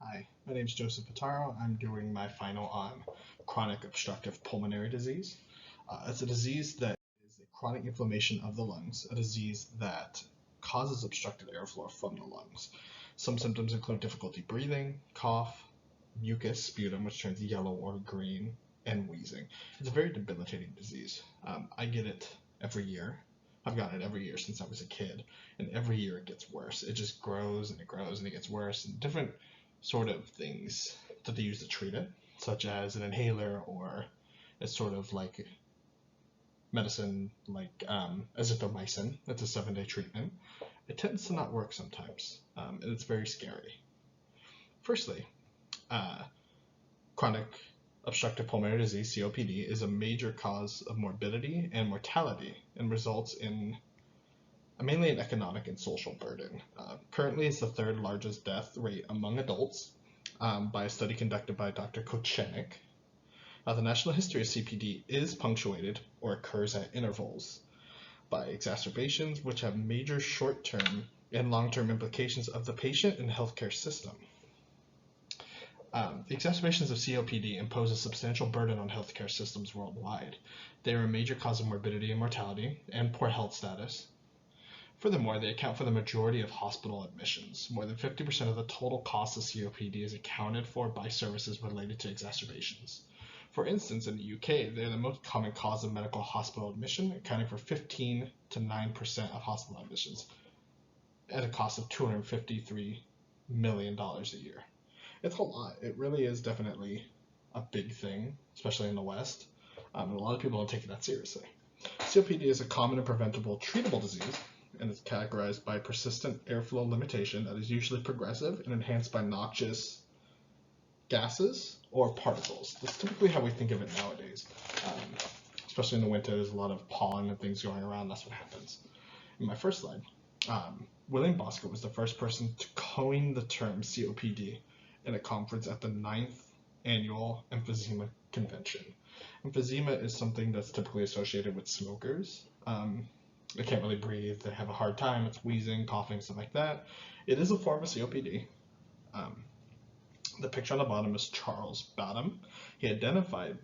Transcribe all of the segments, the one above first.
Hi, my name is Joseph Pitaro. I'm doing my final on chronic obstructive pulmonary disease. It's a disease that is a chronic inflammation of the lungs, a disease that causes obstructed airflow from the lungs. Some symptoms include difficulty breathing, cough, mucus, sputum, which turns yellow or green, and wheezing. It's a very debilitating disease. I get it every year. I've gotten it every year since I was a kid, and every year it gets worse. It just grows and it grows and it gets worse, and different sort of things that they use to treat it, such as an inhaler or a sort of like medicine like azithromycin. That's a 7-day treatment. It tends to not work sometimes, and it's very scary. Firstly, chronic obstructive pulmonary disease, COPD, is a major cause of morbidity and mortality and results in mainly an economic and social burden. Currently, it's the third largest death rate among adults by a study conducted by Dr. Kochenik. The national history of CPD is punctuated or occurs at intervals by exacerbations which have major short-term and long-term implications of the patient and healthcare system. The exacerbations of COPD impose a substantial burden on healthcare systems worldwide. They are a major cause of morbidity and mortality and poor health status. Furthermore, they account for the majority of hospital admissions. More than 50% of the total cost of COPD is accounted for by services related to exacerbations. For instance, in the UK, they're the most common cause of medical hospital admission, accounting for 15 to 9% of hospital admissions at a cost of $253 million a year. It's a lot. It really is definitely a big thing, especially in the West. A lot of people don't take it that seriously. COPD is a common and preventable treatable disease, and is categorized by persistent airflow limitation that is usually progressive and enhanced by noxious gases or particles. That's typically how we think of it nowadays. Especially in the winter, there's a lot of pollen and things going around. That's what happens. In my first slide, William Bosco was the first person to coin the term COPD in a conference at the 9th Annual Emphysema Convention. Emphysema is something that's typically associated with smokers. They can't really breathe, they have a hard time, it's wheezing, coughing, stuff like that. It is a form of COPD. The picture on the bottom is Charles Badham. He identified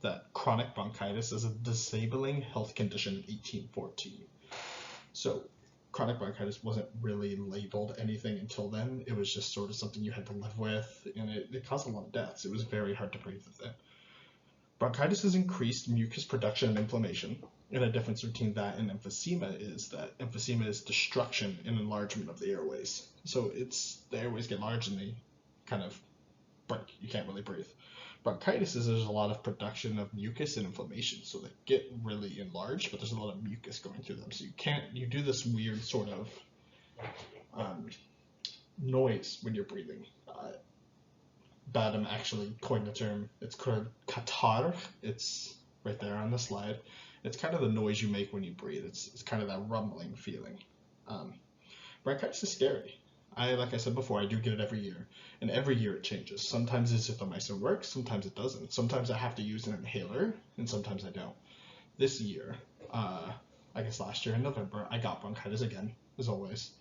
that chronic bronchitis as a disabling health condition in 1814. So chronic bronchitis wasn't really labeled anything until then. It was just sort of something you had to live with, and it caused a lot of deaths. It was very hard to breathe with it. Bronchitis is increased mucus production and inflammation, and a difference between that and emphysema is that emphysema is destruction and enlargement of the airways. So the airways get large and they kind of break. You can't really breathe. Bronchitis is there's a lot of production of mucus and inflammation, so they get really enlarged, but there's a lot of mucus going through them. So you do this weird sort of noise when you're breathing. Badham actually coined the term. It's called catarrh. It's right there on the slide. It's kind of the noise you make when you breathe. It's kind of that rumbling feeling. Bronchitis is scary. Like I said before, I do get it every year, and every year it changes. Sometimes azithromycin works, sometimes it doesn't. Sometimes I have to use an inhaler, and sometimes I don't. This year, I guess last year in November, I got bronchitis again, as always.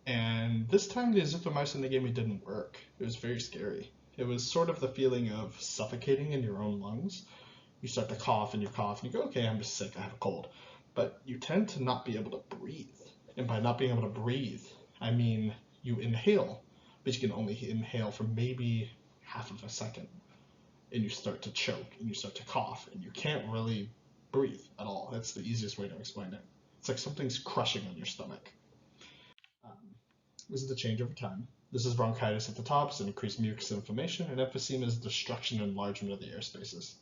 And this time the azithromycin they gave me didn't work. It was very scary. It was sort of the feeling of suffocating in your own lungs. You start to cough and you cough and you go, okay, I'm just sick, I have a cold. But you tend to not be able to breathe. And by not being able to breathe, I mean you inhale, but you can only inhale for maybe half of a second. And you start to choke and you start to cough and you can't really breathe at all. That's the easiest way to explain it. It's like something's crushing on your stomach. This is the change over time. This is bronchitis at the top, it's an increased mucus and inflammation, and emphysema is destruction and enlargement of the air spaces.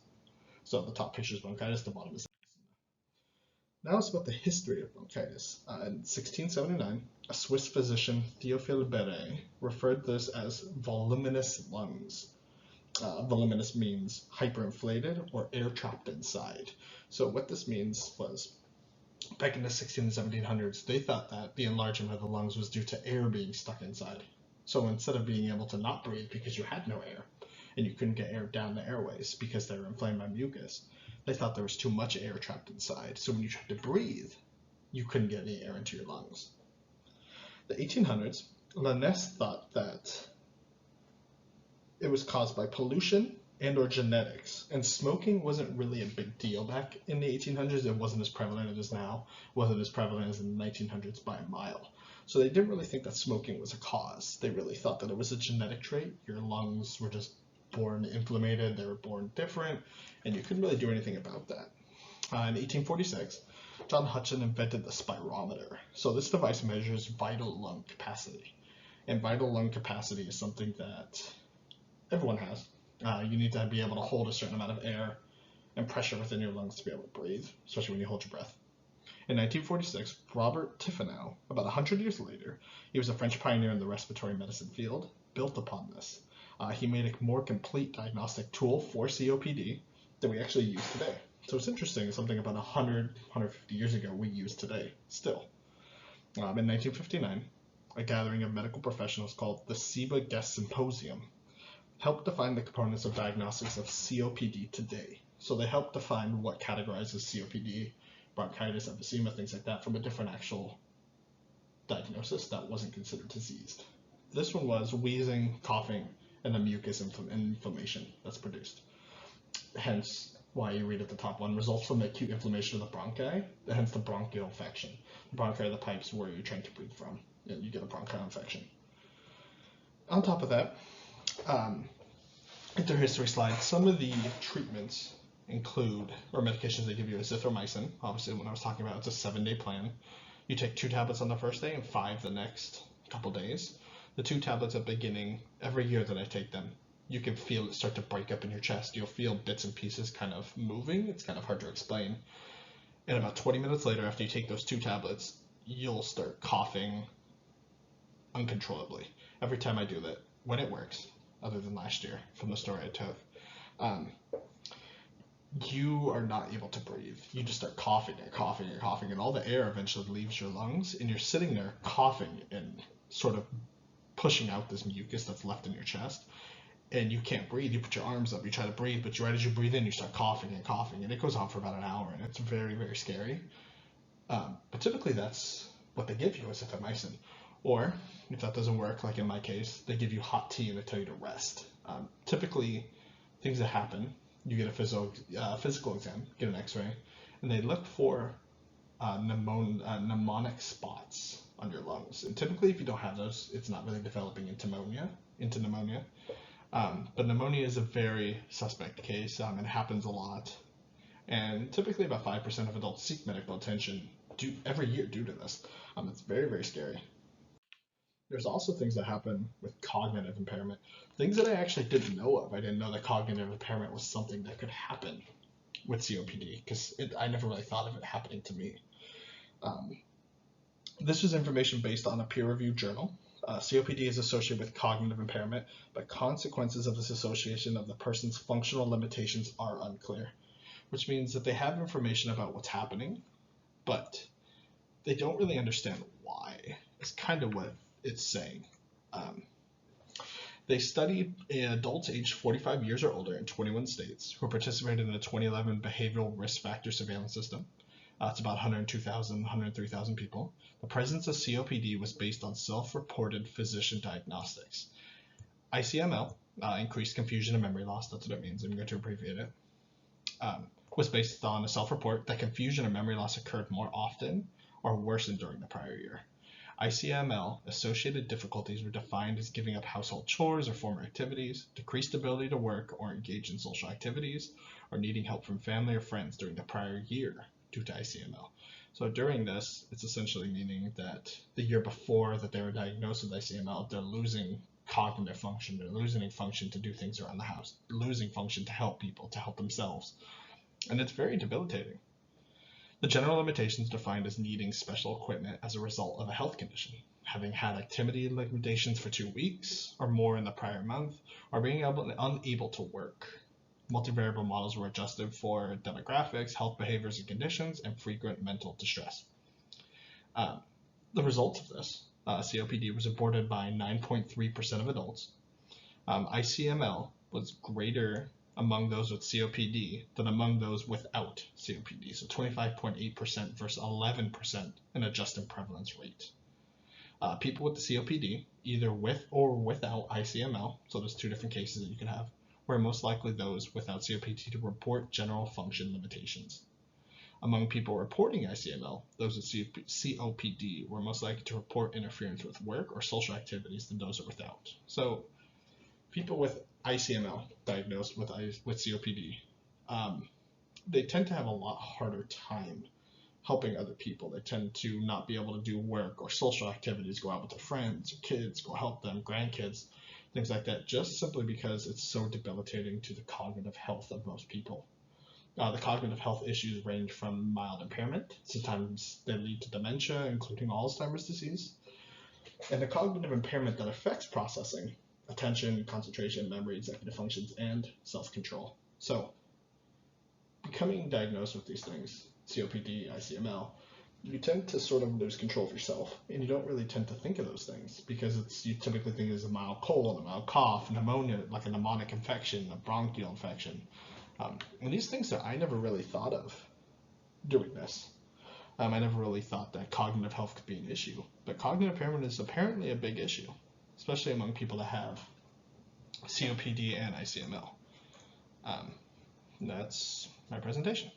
So the top picture is bronchitis, the bottom is emphysema. Now it's about the history of bronchitis. In 1679, a Swiss physician, Théophile Béret, referred this as voluminous lungs. Voluminous means hyperinflated or air trapped inside. So what this means was, back in the 16 and 1700s, they thought that the enlargement of the lungs was due to air being stuck inside. So instead of being able to not breathe because you had no air, and you couldn't get air down the airways because they were inflamed by mucus, they thought there was too much air trapped inside. So when you tried to breathe, you couldn't get any air into your lungs. The 1800s, Lannes thought that It was caused by pollution and or genetics. And smoking wasn't really a big deal back in the 1800s. It wasn't as prevalent as it is now. It wasn't as prevalent as in the 1900s by a mile. So they didn't really think that smoking was a cause. They really thought that it was a genetic trait. Your lungs were just born inflamed, they were born different, and you couldn't really do anything about that. In 1846, John Hutchin invented the spirometer. So this device measures vital lung capacity. And vital lung capacity is something that everyone has. You need to be able to hold a certain amount of air and pressure within your lungs to be able to breathe, especially when you hold your breath. In 1946, Robert Tiffinau, about 100 years later, he was a French pioneer in the respiratory medicine field, built upon this. He made a more complete diagnostic tool for COPD that we actually use today. So it's interesting, something about 150 years ago we use today still. In 1959, a gathering of medical professionals called the SIBA Guest Symposium helped define the components of diagnostics of COPD today. So they helped define what categorizes COPD, bronchitis, emphysema, things like that, from a different actual diagnosis that wasn't considered diseased. This one was wheezing, coughing, and the mucus inflammation that's produced. Hence why you read at the top one, results from the acute inflammation of the bronchi, hence the bronchial infection. The bronchi are the pipes where you're trying to breathe from, and you get a bronchial infection. On top of that, into history slide, some of the treatments include, or medications they give you, azithromycin. Obviously, when I was talking about, it's a 7-day plan. You take 2 tablets on the first day and 5 the next couple days. The 2 tablets at the beginning, every year that I take them, you can feel it start to break up in your chest. You'll feel bits and pieces kind of moving. It's kind of hard to explain. And about 20 minutes later, after you take those 2 tablets, you'll start coughing uncontrollably. Every time I do that, when it works, other than last year from the story I took, you are not able to breathe. You just start coughing and coughing and coughing, and all the air eventually leaves your lungs, and you're sitting there coughing and sort of pushing out this mucus that's left in your chest, and you can't breathe. You put your arms up, you try to breathe, but right as you breathe in, you start coughing and coughing, and it goes on for about an hour, and it's very, very scary. But typically that's what they give you, is azithromycin. Or, if that doesn't work, like in my case, they give you hot tea and they tell you to rest. Typically, things that happen, you get a physical exam, get an x-ray, and they look for pneumonic spots on your lungs. And typically, if you don't have those, it's not really developing into pneumonia. But pneumonia is a very suspect case. It happens a lot. And typically about 5% of adults seek medical attention every year due to this. It's very, very scary. There's also things that happen with cognitive impairment, things that I actually didn't know of. I didn't know that cognitive impairment was something that could happen with COPD, because I never really thought of it happening to me. This is information based on a peer-reviewed journal. COPD is associated with cognitive impairment, but consequences of this association of the person's functional limitations are unclear, which means that they have information about what's happening, but they don't really understand why. It's kind of what it's saying. They studied adults aged 45 years or older in 21 states who participated in the 2011 Behavioral Risk Factor Surveillance System. It's about 103,000 people. The presence of COPD was based on self-reported physician diagnostics. ICML, increased confusion and memory loss, that's what it means, I'm going to abbreviate it, was based on a self-report that confusion and memory loss occurred more often or worsened during the prior year. ICML-associated difficulties were defined as giving up household chores or former activities, decreased ability to work or engage in social activities, or needing help from family or friends during the prior year due to ICML. So during this, it's essentially meaning that the year before that they were diagnosed with ICML, they're losing cognitive function, they're losing function to do things around the house, losing function to help people, to help themselves. And it's very debilitating. The general limitations defined as needing special equipment as a result of a health condition, having had activity limitations for 2 weeks or more in the prior month, or being unable to work. Multivariable models were adjusted for demographics, health behaviors and conditions, and frequent mental distress. The results of this, COPD was reported by 9.3% of adults. ICML was greater among those with COPD than among those without COPD, so 25.8% versus 11% in adjusted prevalence rate. People with the COPD, either with or without ICML, so there's two different cases that you can have, were most likely those without COPD to report general function limitations. Among people reporting ICML, those with COPD were most likely to report interference with work or social activities than those without. So people with ICML diagnosed with COPD, they tend to have a lot harder time helping other people. They tend to not be able to do work or social activities, go out with their friends or kids, go help them, grandkids, things like that, just simply because it's so debilitating to the cognitive health of most people. The cognitive health issues range from mild impairment, sometimes they lead to dementia, including Alzheimer's disease, and the cognitive impairment that affects processing, attention, concentration, memory, executive functions, and self-control. So, becoming diagnosed with these things, COPD, ICML, you tend to sort of lose control of yourself, and you don't really tend to think of those things because you typically think it's a mild cold, a mild cough, pneumonia, like a pneumonic infection, a bronchial infection. And these things that I never really thought of doing this. I never really thought that cognitive health could be an issue, but cognitive impairment is apparently a big issue, especially among people that have COPD and ICML. That's my presentation.